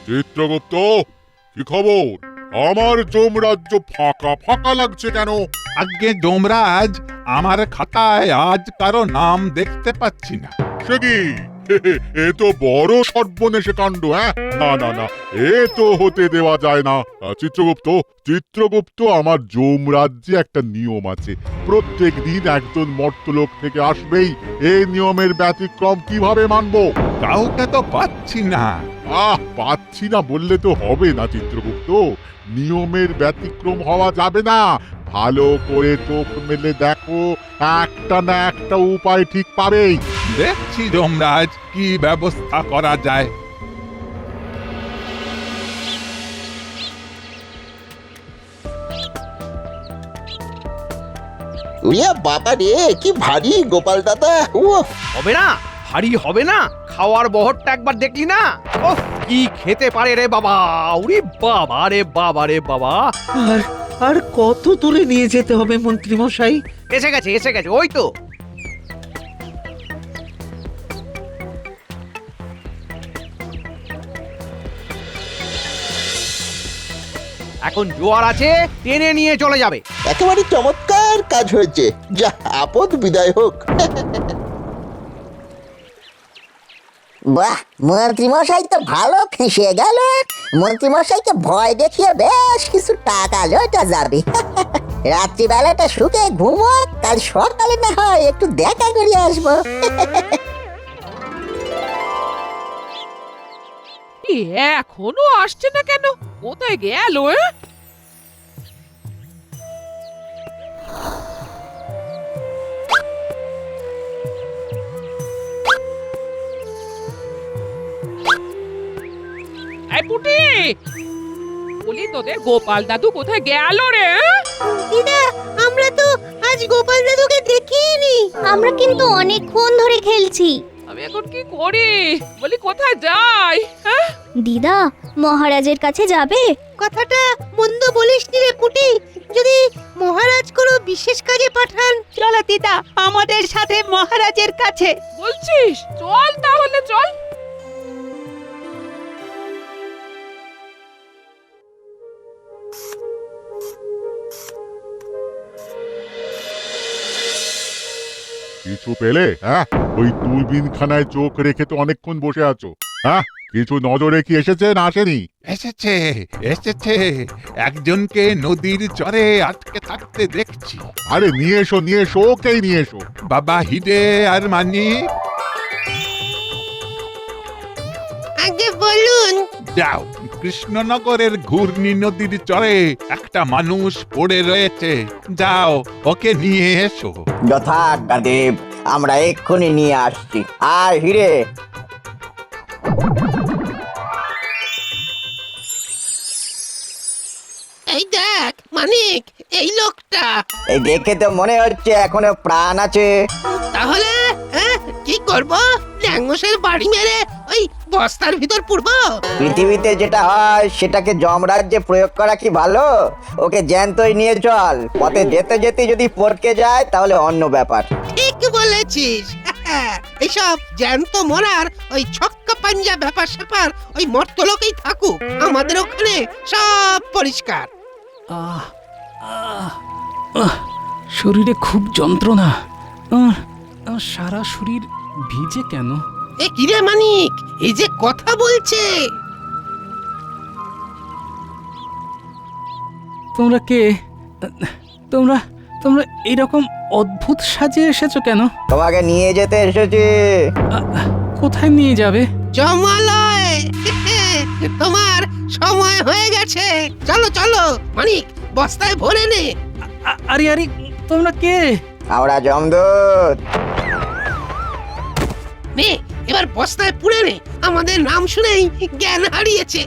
চিত্রগুপ্ত, কি খবর? আমার যমরাজ্য ফাঁকা ফাঁকা লাগছে কেন? আজ্ঞে যমরাজ, আমার খাতায় আজ কারো নাম দেখতে পাচ্ছি না। সে কি? এ তো বড় সর্বনেশে কাণ্ড। হ্যাঁ, না না না, এ তো হতে দেওয়া যায় না। চিত্রগুপ্ত, চিত্রগুপ্ত, আমার যমরাজ্যে একটা নিয়ম আছে, প্রত্যেক দিন একজন মর্তলোক থেকে আসবেই। এই নিয়মের ব্যতিক্রম কিভাবে মানবো? কাউকে তো পাচ্ছি না। পাচ্ছি না বললে তো হবে না চিত্রগুপ্ত। নিয়মের ব্যতিক্রম হওয়া যাবে না। ভালো করে চোখ মেলে দেখো, একটা না একটা উপায় ঠিক পাবেই। দেখছি যমরাজ, কি ব্যবস্থা করা যায়। উইয়া বাবা রে, কি ভারী গোপাল দাদা। হবে না? ভারী হবে না? খাওয়ার বহরটা একবার দেখলি না? ওহ, কি খেতে পারে রে বাবা! উরি বাবা রে বাবা রে বাবা! আর আর কত দূরে নিয়ে যেতে হবে মন্ত্রী মশাই? এসে গেছে, এসে গেছে, ওই তো। এখন জোয়ার আছে, টেনে নিয়ে চলে যাবে। একেবারে চমৎকার কাজ হয়েছে, যা আপদ বিদায় হোক। বাহ, মন্ত্রীমশাই তো ভালো ফেঁসে গেল। মন্ত্রীমশাইকে ভয় দেখিয়ে বেশ কিছু টাকা লোটা যাবে। রাত্রিবেলাটা শুকে ঘুমো, কাল সকালে না হয় একটু দেখা করে আসবো। এখনো আসছে না কেন? কোথায় গেল? পুটি, বলি তোদের গোপাল দাদু কোথায় গেল রে? দিদা, আমরা তো আজ গোপাল দাদুকে দেখিনি। আমরা কিন্তু অনেকক্ষণ ধরে খেলছি। আমি এখন কি করি? বলি কোথায় যাই? হ্যাঁ, দিদা, মহারাজের কাছে যাবে? কথাটা মন্দ বলিসনি রে পুটি। যদি মহারাজ কোনো বিশেষ কাজে পাঠান, চলো দিদা, আমাদের সাথে মহারাজের কাছে। বলছিস? চল তাহলে, চল। কিছু পেলে? হ্যাঁ, ওই দূরবীন খানায় চোখ রেখে তো অনেকক্ষণ বসে আছো। হ্যাঁ, কিছু নজরে কি এসেছে না আসেনি? এসেছে, এসেছে। একজনকে নদীর চরে আটকে থাকতে দেখছি। আরে নিয়ে এসো, নিয়ে এসো, ওকেই নিয়ে এসো। বাবা হিরে আর মানিক, আগে বলুন। যাও, কৃষ্ণনগরের ঘূর্ণি নদীর চরে একটা মানুষ পড়ে রয়েছে। যাও, ওকে নিয়ে এসো। যথাজ্ঞাদেব, আমরা এক্ষুনি নিয়ে আসছি। আর হিরে, এই দেখ মানিক, এই লোকটা। এই দেখে তো মনে হচ্ছে এখনো প্রাণ আছে। তাহলে কি করব? ল্যাংমশের বাড়ি মেরে ওই বস্তার ভিতর পুরব? পৃথিবীতে যেটা হয় সেটাকে যমরাজ্যে প্রয়োগ করা কি ভালো? ওকে জ্যান্তই নিয়ে চল। পথে যেতে যেতে যদি পড়কে যায় তাহলে অন্য ব্যাপার। ঠিক বলেছিস। এইসব জ্যান্ত মরার ওই ছক্কা পাঞ্জা ব্যাপার স্যাপার ওই মর্তলোকেই থাকুক, আমাদের ওখানে সব পরিষ্কার। শরীরে খুব যন্ত্রণা। সারা শরীর ভিজে কেন? এ কিরে মানিক, এই যে কথা বলছে। তোমরা কে? তোমরা তোমরা এরকম অদ্ভুত সাজে এসেছো কেন? তোমাকে নিয়ে যেতে এসেছি। কোথায় নিয়ে যাবে? জমালয়। তোমার সময় হয়ে গেছে। চলো চলো মানিক, বস্তায় ভরে নে। আরে আরে, তোমরা কে? আমরা যমদূত। নে, এবার বস্তায় পুরে নে। আমাদের নাম শুনেই জ্ঞান হারিয়েছে।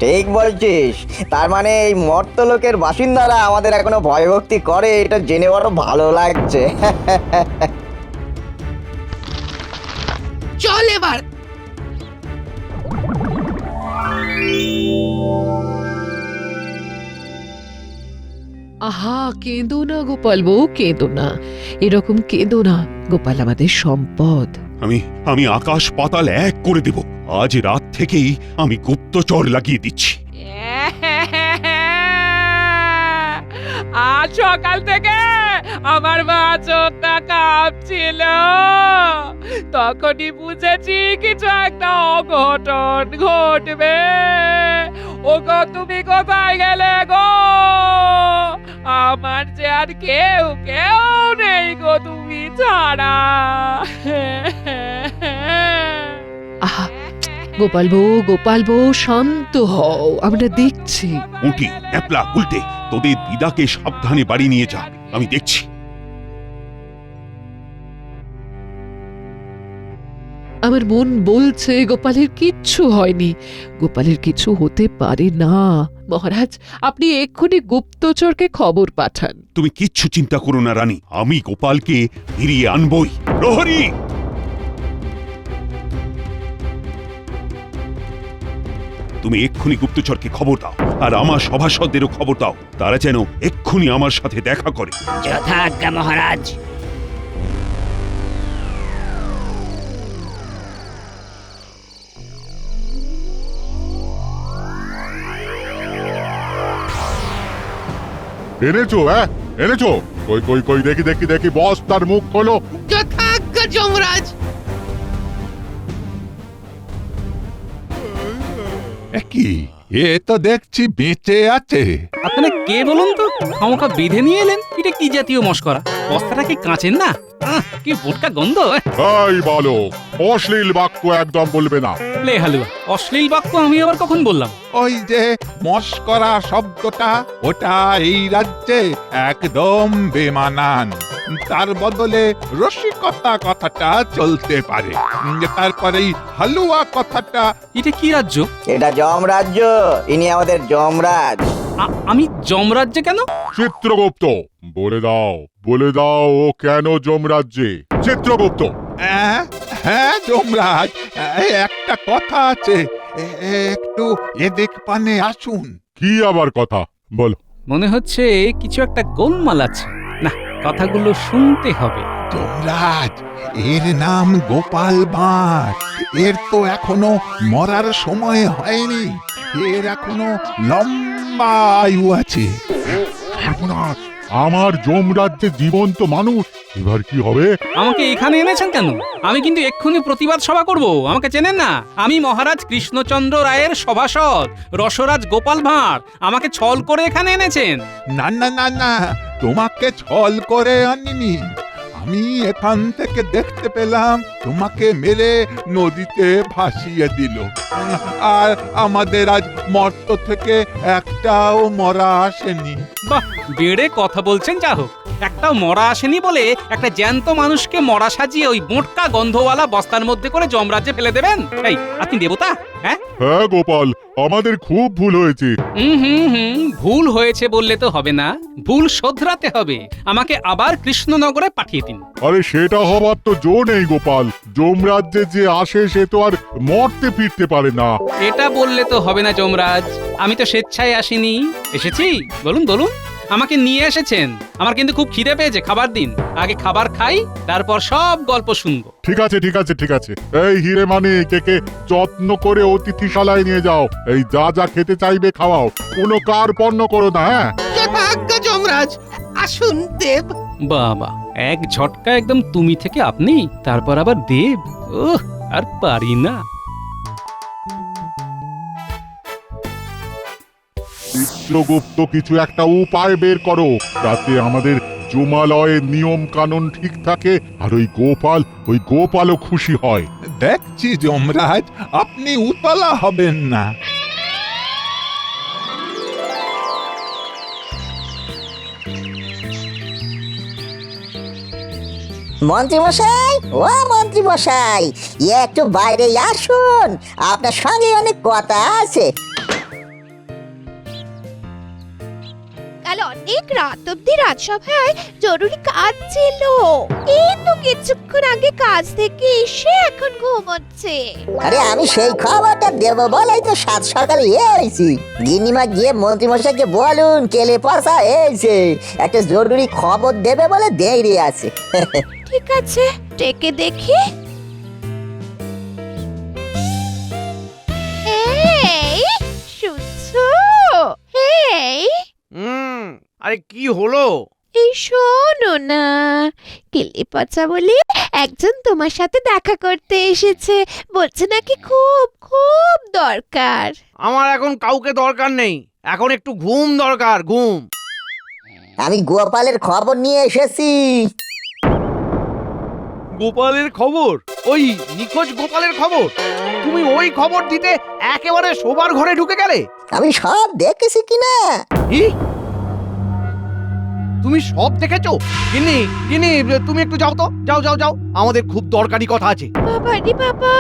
ঠিক বলছিস। তার মানে এই মর্তলোকের বাসিন্দারা আমাদের এখনো ভয়ভক্তি করে, এটা জেনে বড় ভালো লাগছে। চল এবার। আহা, কেঁদো না গোপাল বউ, কেঁদো না। এরকম কেঁদো না। গোপাল আমাদের সম্পদ। আমি আকাশ পাতাল এক করে দেব। আজ রাত থেকেই আমি গুপ্তচর লাগিয়ে দিচ্ছি। আজ সকাল থেকে আমার বাছরটা কাঁপছিল, তখনই বুঝেছি কিছু একটা অঘটন ঘটবে। ওগো তুমি কোথায় গেলে গো? আমার যে আর কেউ নেই গো তুমি ছাড়া। আহা, গোপাল বউ শান্ত হও, আমরা দেখছি। উঁটি, ন্যাপলা, উল্টে তোদের দিদাকে সাবধানে বাড়ি নিয়ে যা, আমি দেখছি। আমার মন বলছে গোপালের কিচ্ছু হয়নি, গোপালের কিছু হতে পারে না। মহারাজ, আপনি এক্ষুনি গুপ্তচরকে খবর পাঠান। তুমি কিচ্ছু চিন্তা করো না রানী, আমি গোপালকে ফিরিয়ে আনবই। প্রহরী, তুমি এক্ষুনি গুপ্তচরকে খবর দাও, আর আমার সভাসদেরও খবর দাও, তারা যেন এক্ষুনি আমার সাথে দেখা করে। যথাজ্ঞা মহারাজ। এনেছো? এনেছো? কই কই কই, দেখি দেখি দেখি, বস তার মুখ খোলো। যথাজ্ঞা যমরাজ। কি এ তো দেখছি বেঁচে আছে। আপনারা কে বলুন তো? খামোখা বেঁধে নিয়ে এলেন, এটা কি জাতীয় মস্করা? বস্তাটা কি কাঁচের না? কি বোটকা গন্ধ। এই বালক, অশ্লীল বাক্য একদম বলবে না। লে হালুয়া, অশ্লীল বাক্য আমি আবার কখন বললাম? ওই যে মস্করা শব্দটা, ওটা এই রাজ্যে একদম বেমানান। তার বদলে রসিকতা কথাটা চলতে পারে। তারপরেই হালুয়া কথাটা। এটা কি রাজ্য? এটা যমরাজ্য, ইনি আমাদের যমরাজ। আমি যমরাজ্যে কেন? চিত্রগুপ্ত, বলে দাও ও কেন যমরাজ্যে? চিত্রগুপ্ত। হ্যাঁ যমরাজ, একটা কথা আছে, একটু এদিক পানে আসুন। কি আবার কথা? বলো। মনে হচ্ছে কিছু একটা গোলমাল আছে। না, কথাগুলো শুনতে হবে। যমরাজ, এর নাম গোপাল ভাঁড়। এর তো এখনো মরার সময় হয়নি, এর এখনো লম্বা আয়ু আছে। আমার যমরাজ্যে জীবন্ত মানুষ, এবার কি হবে? আমাকে এখানে এনেছেন কেন? আমি কিন্তু এক্ষুনি প্রতিবাদ সভা করব। আমাকে চেনেন না? আমি মহারাজ কৃষ্ণচন্দ্র রায়ের সভাসদ রসরাজ গোপাল ভাঁড়। আমাকে ছল করে এখানে এনেছেন। না না না না, তোমাকে ছল করে আনিনি। আমি এখান থেকে দেখতে পেলাম তোমাকে মেরে নদীতে ভাসিয়ে দিল, আর আমাদের আজ মর্ত থেকে একটাও মরা আসেনি। বাহ, বেড়ে কথা বলছেন। যা হোক, একটাও মরা আসেনি বলে একটা জ্যান্ত মানুষকে মরা সাজিয়ে ওই বোটকা গন্ধওয়ালা বস্তার মধ্যে করে যমরাজ্যে ফেলে দেবেন? এই, আপনি দেবতা? হ্যাঁ গোপাল, আমাদের খুব ভুল হয়েছে। ভুল হয়েছে বললে তো হবে না, ভুল শোধরাতে হবে। আমাকে আবার কৃষ্ণনগরে পাঠিয়ে দিন। আরে সেটা হবার তো জো নেই গোপাল। যমরাজ্যে যে আসে সে তো আর মরতে ফিরতে পারে না। এটা বললে তো হবে না যমরাজ, আমি তো স্বেচ্ছায় আসিনি। এসেছি, বলুন বলুন, আমাকে নিয়ে এসেছেন। আমার কিন্তু খুব খিদে পেয়েছে, খাবার দিন। আগে খাবার খাই, তারপর সব গল্প শুনবো। ঠিক আছে ঠিক আছে ঠিক আছে। এই হিরে মানে কে যত্ন করে অতিথিশালায় নিয়ে যাও। এই যা যা খেতে চাইবে খাওয়াও, কোনো কার পণ্য করো না। হ্যাঁ, যথাজ্ঞা যমরাজ। আসুন দেব। বাবা, এক ঝটকা একদম তুমি থেকে আপনি, তারপর আবার দেব। ওহ, আর পারি না। চিত্রগুপ্ত, কিছু একটা উপায় বের করো যাতে আমাদের জমালয়ের নিয়ম কানুন ঠিক থাকে, আর ওই গোপালও খুশি হয়। দেখছি যমরাজ, আপনি উতলা হবেন না। মন্ত্রী মশাই, ও মন্ত্রী মশাই, একটু বাইরে আসুন, আপনার সঙ্গে অনেক কথা আছে। কাল অনেক রাত অব্দি রাজসভায় জরুরি কাজ ছিল, কিন্তু কিছুক্ষণ আগে কাজ থেকে এসে এখন ঘুমোচ্ছে। আরে আমি সেই খবরটা দেব বলেই তো সাত সকালে এসেছি। গিন্নিমা গিয়ে মন্ত্রী মশাইকে বলুন কেলে পয়সা এসে একটা জরুরি খবর দেবে বলে দেরি আছে। ঠিক আছে, ডেকে দেখি। আরে কি হলো? এই শোনো না, কেলে পচা বলে একজন তোমার সাথে দেখা করতে এসেছে, বলছে নাকি খুব খুব দরকার। আমার এখন কাউকে দরকার নেই, এখন একটু ঘুম দরকার, ঘুম। আমি গোপালের খবর নিয়ে এসেছি। গোপালের খবর? ওই নিখোঁজ গোপালের খবর? তুমি ওই খবর দিতে একেবারে শোবার ঘরে ঢুকে গেলে? আমি সব দেখেছি কিনা। কি? তুমি সব দেখেছো? গিন্নি, গিন্নি, তুমি একটু যাও তো, যাও যাও যাও, আমাদের খুব দরকারি কথা আছে। বাবা রে বাবা,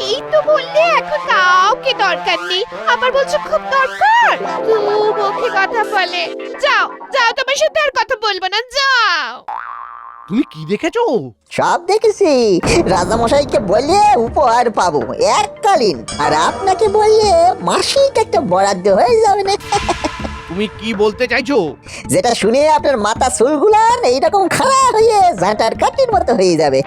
এই তো বললে এখন কাউকে দরকার নেই, আবার বলছো খুব দরকার। তু মুখে কথা বলে। যাও যাও, তোমার সাথে আর কথা বলবো না, যাও। তুমি কি দেখেছো? সব দেখেছি। রাজামশাইকে বললে উপহার পাবো এককালীন, আর আপনাকে বললে মাসিক একটা বরাদ্দ হয়ে যাবে না। তুমি কি বলতে চাইছো? যেটা শুনে আপনার মাথা চুলগুলান এইরকম খাড়া হয়ে ঝাঁটার কাঠির মতো হয়ে যাবে।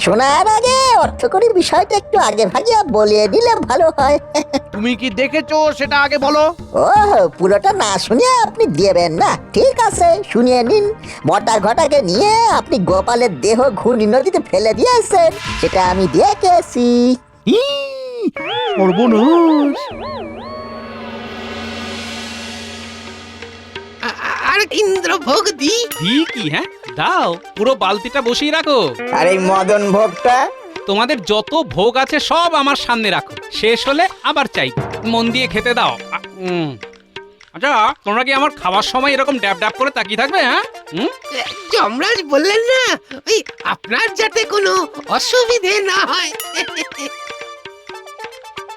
শোনার আগে অর্থকরী বিষয়টা একটু আগে ভাগিয়া বলিয়ে দিলে ভালো হয়। তুমি কি দেখেছো সেটা আগে বলো। ও, পুরোটা না শুনে আপনি দেবেন না? ঠিক আছে, শুনিয়ে নিন। বটা ঘটাকে নিয়ে আপনি গোপালের দেহ ঘূর্ণি নদীতে ফেলে দিয়েছেন, সেটা আমি দেখেছি। সর্বনাশ! আর ইন্দ্রভোগ দি কি হ্যাঁ, দাও, পুরো বালতিটা বসিয়ে রাখো। আর এই মদন ভোগটা? তোমাদের যত ভোগ আছে সব আমার সামনে রাখো, শেষ হলে আবার চাই। মন দিয়ে খেতে দাও। আচ্ছা, তোমরা কি আমার খাওয়ার সময় এরকম ড্যাব ড্যাব করে তাকিয়ে থাকবে? হ্যাঁ, যমরাজ বললেন না, ওই আপনার যাতে কোনো অসুবিধে না হয়।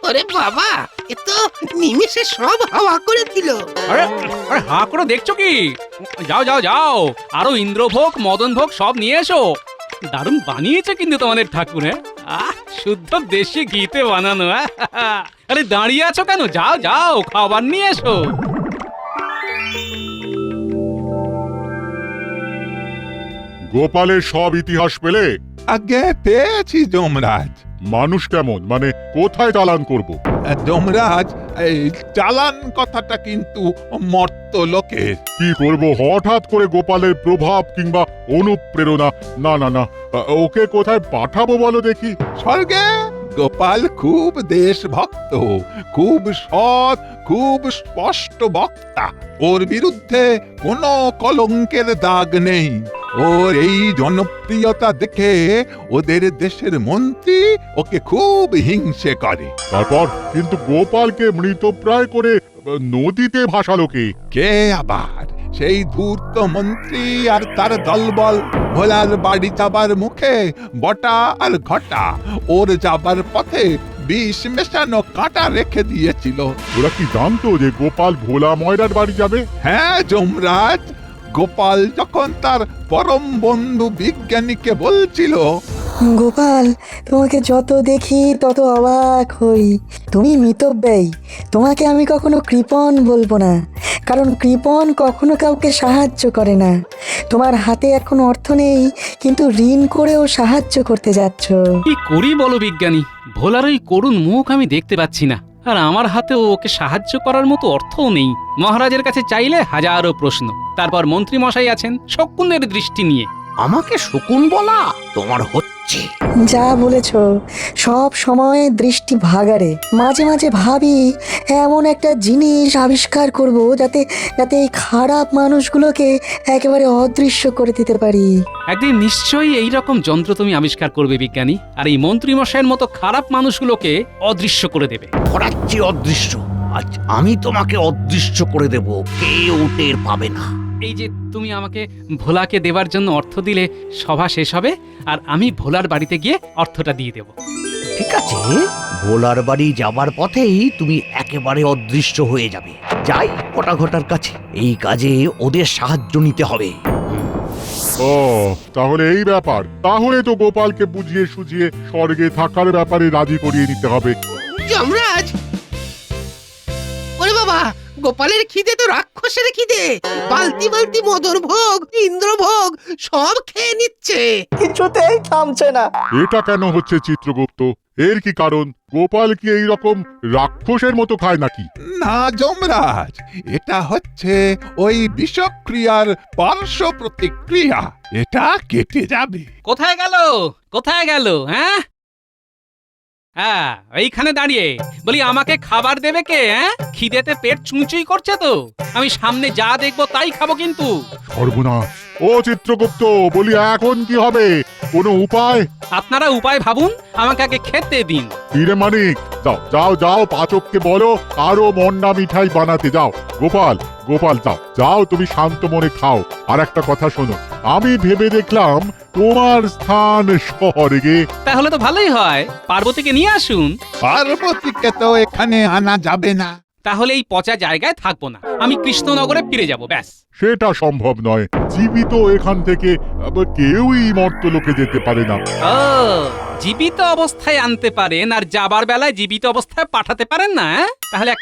ওরে বাবা, এ তো নিমিষে সব হাওয়া করে দিল। আরে আরে, হা করে দেখছো কি? যাও যাও যাও, আরো ইন্দ্রভোগ মদন ভোগ সব নিয়ে এসো। দারুণ বানিয়েছে কিন্তু তোমাদের ঠাকুর। হ্যাঁ, শুদ্ধ দেশি ঘিতে বানানো। আরে দাঁড়িয়ে আছো কেন? যাও যাও, খাবার নিয়ে এসো। গোপালের সব ইতিহাস পেলে? আগে পেয়েছি যমরাজ। মানুষ কেমন, মানে কোথায় চালান করব? যমরাজ, এই চালান কথাটা কিন্তু মর্ত লোকের। কি করব হঠাৎ করে গোপালের প্রভাব কিংবা অনুপ্রেরণা? না না না, ওকে কোথায় পাঠাবো বলো দেখি। স্বর্গে। গোপাল খুব দেশভক্ত, খুব সৎ, খুব স্পষ্ট বক্তা। ওর বিরুদ্ধে কোনো কলঙ্কের দাগ নেই। ওর এই জনপ্রিয়তা দেখে ওদের দেশের মন্ত্রী ওকে খুব হিংসে করে। তারপর কিন্তু গোপালকে মৃতপ্রায় করে নদীতে ভাসালো কে? কে আবার? সেই ধূর্ত মন্ত্রী আর তার দলবল। ভোলার বাড়ি যাবার মুখে বটা আর ঘটা ওর যাবার পথে বিষ মেশানো কাঁটা রেখে দিয়েছিল। ওরা কি জানতো যে গোপাল ভোলা ময়রার বাড়ি যাবে? হ্যাঁ যমরাজ, গোপাল যখন তার পরম বন্ধু বিজ্ঞানীকে বলছিল, গোপাল, তোমাকে যত দেখি তত অবাক হই। তুমি মিতব্যয়ী, তোমাকে আমি কখনো কৃপণ বলবো না, কারণ কৃপণ কখনো কাউকে সাহায্য করে না। তোমার হাতে এখন অর্থ নেই, কিন্তু ঋণ করেও সাহায্য করতে যাচ্ছ। কি করি বলো বিজ্ঞানী? ভোলার ওই করুণ মুখ আমি দেখতে পাচ্ছি না, আর আমার হাতেও ওকে সাহায্য করার মতো অর্থও নেই। মহারাজের কাছে চাইলে হাজারো প্রশ্ন, তারপর মন্ত্রী মশাই আছেন শকুনের দৃষ্টি নিয়ে। আমাকে শকুন বলা তোমার হচ্ছে? যা বলেছ সব সময় দৃষ্টি ভাগারে। মাঝে মাঝে ভাবি এমন একটা জিনিস আবিষ্কার করব যাতে যাতে এই খারাপ মানুষগুলোকে একেবারে অদৃশ্য করে দিতে পারি। একদিন নিশ্চয়ই এইরকম যন্ত্র তুমি আবিষ্কার করবে বিজ্ঞানী, আর এই মন্ত্রী মশাইয়ের মতো খারাপ মানুষগুলোকে অদৃশ্য করে দেবে। করাচ্ছি অদৃশ্য, আজ আমি তোমাকে অদৃশ্য করে দেব, কেউ টের পাবে না। এই যে তুমি আমাকে ভোলাকে দেবার জন্য অর্থ দিলে, সভা শেষ হবে আর আমি ভোলার বাড়িতে গিয়ে অর্থটা দিয়ে দেব। ঠিক আছে, ভোলার বাড়ি যাবার পথেই তুমি একেবারে অদৃশ্য হয়ে যাবে। যাই কটা ঘটার কাছে, এই কাজে ওদের সাহায্য নিতে হবে। ও, তাহলে এই ব্যাপার। তাহলে তো গোপালকে বুঝিয়ে সুঝিয়ে স্বর্গে থাকার ব্যাপারে রাজি করিয়ে নিতে হবে। যমরাজ, ওরে বাবা, গোপালের খিদে তো রাক্ষসের খিদে। বালতি বালতি মদন ভোগ, ইন্দ্রভোগ সব খেয়ে নিচ্ছে, কিছুতেই থামছে না। এটা কেন হচ্ছে চিত্রগুপ্ত? এর কি কারণ? গোপাল কি এই রকম রাক্ষসের মতো খায় নাকি? না যমরাজ, এটা হচ্ছে ওই বিষক্রিয়ার পার্শ্ব প্রতিক্রিয়া। এটা কেটে যাবে। কোথায় গেল? কোথায় গেল? হ্যাঁ হ্যাঁ, এইখানে দাঁড়িয়ে বলি আমাকে খাবার দেবে কে? হ্যাঁ, খিদেতে পেট চুঁচুই করছে তো। আমি সামনে যা দেখবো তাই খাবো কিন্তু। সর্বনাশ! ও চিত্রগুপ্ত, বলি এখন কি হবে? কোনো উপায়? আপনারা উপায় ভাবুন, আমাকে আগে খেতে দিন। হিরে মানিক, যাও যাও যাও, পাচককে বলো আরো মন্ডা মিঠাই বানাতে। যাও গোপাল, গোপাল যাও যাও, তুমি শান্ত মনে খাও। আর একটা কথা শোনো, আমি ভেবে দেখলাম তোমার স্থান স্বর্গে। তাহলে তো ভালোই হয়, পার্বতীকে নিয়ে আসুন। পার্বতীকে তো এখানে আনা যাবে না। তাহলে এই পচা জায়গায় থাকবো না, আমি কৃষ্ণনগরে ফিরে যাব, ব্যাস। সেটা সম্ভব নয়, জীবিত এখান থেকে কেউই মর্তলোকে যেতে পারে না। ও, জীবিত অবস্থায় আনতে পারেন আর যাবার বেলায় জীবিত অবস্থায় পাঠাতে পারেন না? তাহলে এক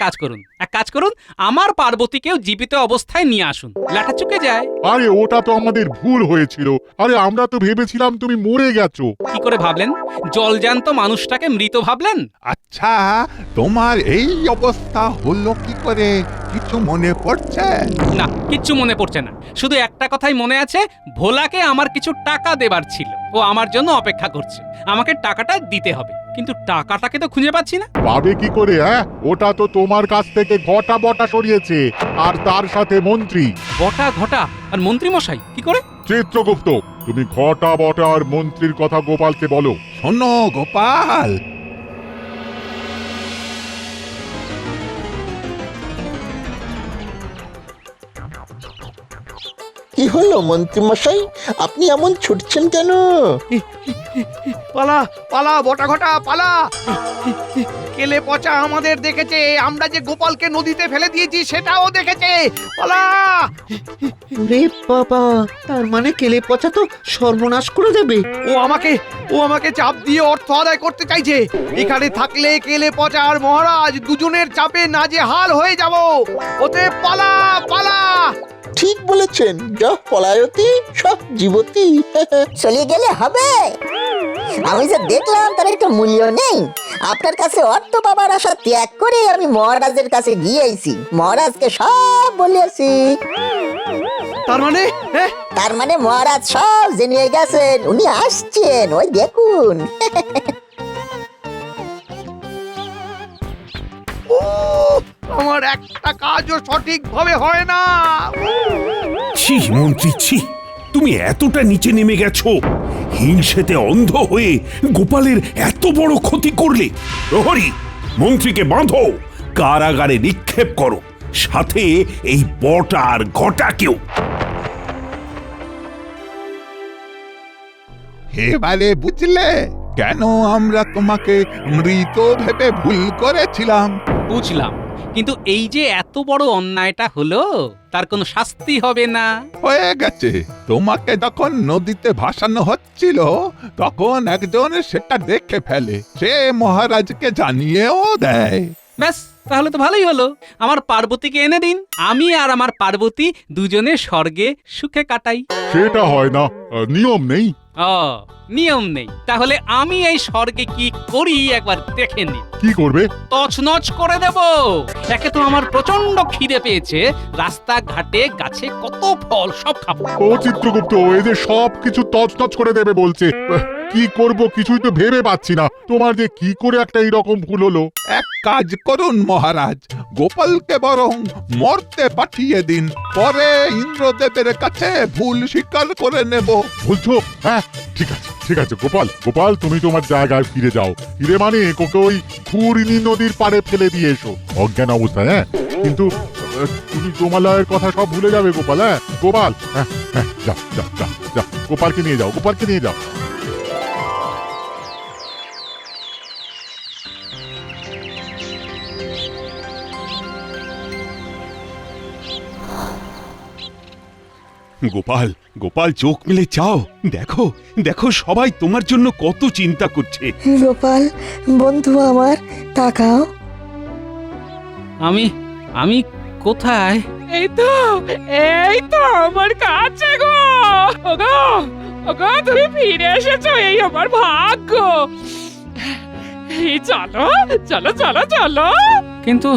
কাজ করুন, আমার পার্বতীকেও জীবিত অবস্থায় নিয়ে আসুন, লাটা চুকে যায়। আরে ওটা তো আমাদের ভুল হয়েছিল। আরে আমরা তো ভেবেছিলাম তুমি মরে গেছো। কি করে ভাবলেন? জলজ্যান্ত মানুষটাকে মৃত ভাবলেন? আচ্ছা, তোমার এই অবস্থা হলো কি করে? কিছু মনে পড়ছে? না, কিচ্ছু মনে পড়ছে না। শুধু একটা কথাই মনে আছে, ভোলাকে আমার কিছু টাকা দেবার ছিল, ও আমার জন্য অপেক্ষা করছে। আমাকে টাকাটা দিতে হবে, কিন্তু টাকাটাকে তো খুঁজে পাচ্ছি না। পাবে কি করে? হ্যাঁ, ওটা তো তোমার কাছ থেকে ঘটা বটা সরিয়েছে, আর তার সাথে মন্ত্রী। ঘটা আর মন্ত্রী মশাই কি করে? চিত্রগুপ্ত, তুমি ঘটা বটা আর মন্ত্রীর কথা গোপালকে বলো। শোনো গোপাল, কি হলো মন্ত্রী মশাই, আপনি এমন ছুটছেন কেন? পালা পালা বটা ঘটা পালা। কেলে পচা আমাদের দেখেছে, আমরা যে গোপালকে নদীতে ফেলে দিয়েছি সেটাও দেখেছে। পালা! রে বাবা, তার মানে কেলে পচা তো সর্বনাশ করে দেবে। ও আমাকে চাপ দিয়ে অর্থ আদায় করতে চাইছে। এখানে থাকলে কেলে পচা আর মহারাজ দুজনের চাপে নাজেহাল হয়ে যাব। ওতে পালা পালা। ঠিক বলেছেন, যা পলায়তি সব জীবতী। চলে গেলে হবে? আমি যে দেখলাম তার একটা মূল্য নেই। আপনার কাছে অর্থ পাবার আশা ত্যাগ করে আমি মহারাজের কাছে গিয়েছি, মহারাজকে সব বলেছি। তার মানে মহারাজ সব জেনে গেছেন, উনি আসছেন, ওই দেখুন। আমার একটা কাজও সঠিকভাবে হয় না। ছি মন্ত্রী, ছি, তুমি এতটা নিচে নেমে গেছো? হিংসেতে অন্ধ হয়ে গোপালের এত বড় ক্ষতি করলে। প্রহরী, মন্ত্রীকে বাঁধো, কারাগারে নিক্ষেপ করো, সাথে এই বটা আর ঘটাকেও। এবারে বুঝলে কেন আমরা তোমাকে মৃত ভেবে ভুল করেছিলাম? বুঝলাম, কিন্তু এই যে এত বড় অন্যায়টা হলো, তার কোনো শাস্তি হবে না? হয়ে গেছে। তোমাকে যখন নদীতে ভাসানো হচ্ছিল তখন একজন সেটা দেখে ফেলে, সে মহারাজকে জানিয়েও দেয়। ব্যাস, তাহলে তো ভালোই হলো। আমার পার্বতীকে এনে দিন, আমি আর আমার পার্বতী দুজনে স্বর্গে সুখে কাটাই। সেটা হয় না, নিয়ম নেই। ও, নিয়ম নেই? তাহলে আমি এই স্বর্গে কি করি একবার দেখে নিন। কি করবে? তছনছ করে দেব। একে তো আমার প্রচন্ড খিদে পেয়েছে, রাস্তাঘাটে গাছে কত ফল, সব খাবো। ও চিত্রগুপ্ত, এই যে সব কিছু তছনছ করে দেবে বলছে, কি করব কিছুই তো ভেবে পাচ্ছি না। তোমার যে কি করে একটা এইরকম ভুল হলো? এক কাজ করুন মহারাজ, গোপালকে বরং মরতে পাঠিয়ে দিন, পরে ইন্দ্রদেবের কাছে ভুল স্বীকার করে নেব। বলছো? হ্যাঁ, ঠিক আছে ঠিক আছে গোপাল, গোপাল তুমি তোমার জায়গায় ফিরে যাও। ফিরে মানে ওকে ওই ঘূর্ণি নদীর পাড়ে ফেলে দিয়ে এসো অজ্ঞান অবস্থায়। হ্যাঁ, কিন্তু তুমি তোমালয়ের কথা সব ভুলে যাবে গোপাল। হ্যাঁ গোপাল, হ্যাঁ হ্যাঁ, যাও যাও যাও যাও, গোপালকে নিয়ে যাও, গোপালকে নিয়ে যাও। গোপাল, গোপাল চোখ মেলে চাও, দেখো দেখো সবাই তোমার জন্য কত চিন্তা করছে। গোপাল বন্ধু আমার, তাকাও। আমি কোথায়? এই তো আমার কাছে গো। ওগো ওগো, তুমি ফিরে এসেছো, এই আমার ভাগ্য। এই চলো চলো চলো চলো। কিন্তু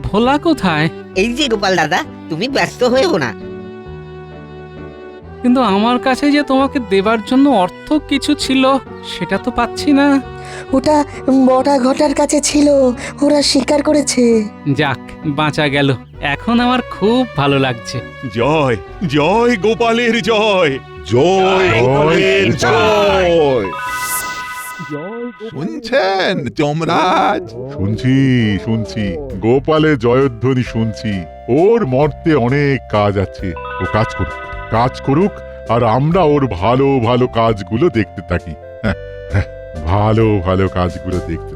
ভোলা কোথায়? এই যে গোপাল দাদা, তুমি ব্যস্ত হয়েও না। কিন্তু আমার কাছে যে তোমাকে দেবার জন্য অর্থ কিছু ছিল সেটা তো পাচ্ছি না। ওটা বটা ঘটার কাছে ছিল, ওরা স্বীকার করেছে। যাক, বাঁচা গেল। এখন আমার খুব ভালো লাগছে। জয় জয় গোপালের জয়, জয় গোপালের জয়। শুনছেন যমরাজ? শুনছি গোপালের জয়ধ্বনি শুনছি। ওর মর্তে অনেক কাজ আছে, ও কাজ করুক আর আমরা ওর ভালো ভালো কাজগুলো দেখতে থাকি। ভালো ভালো কাজগুলো দেখতে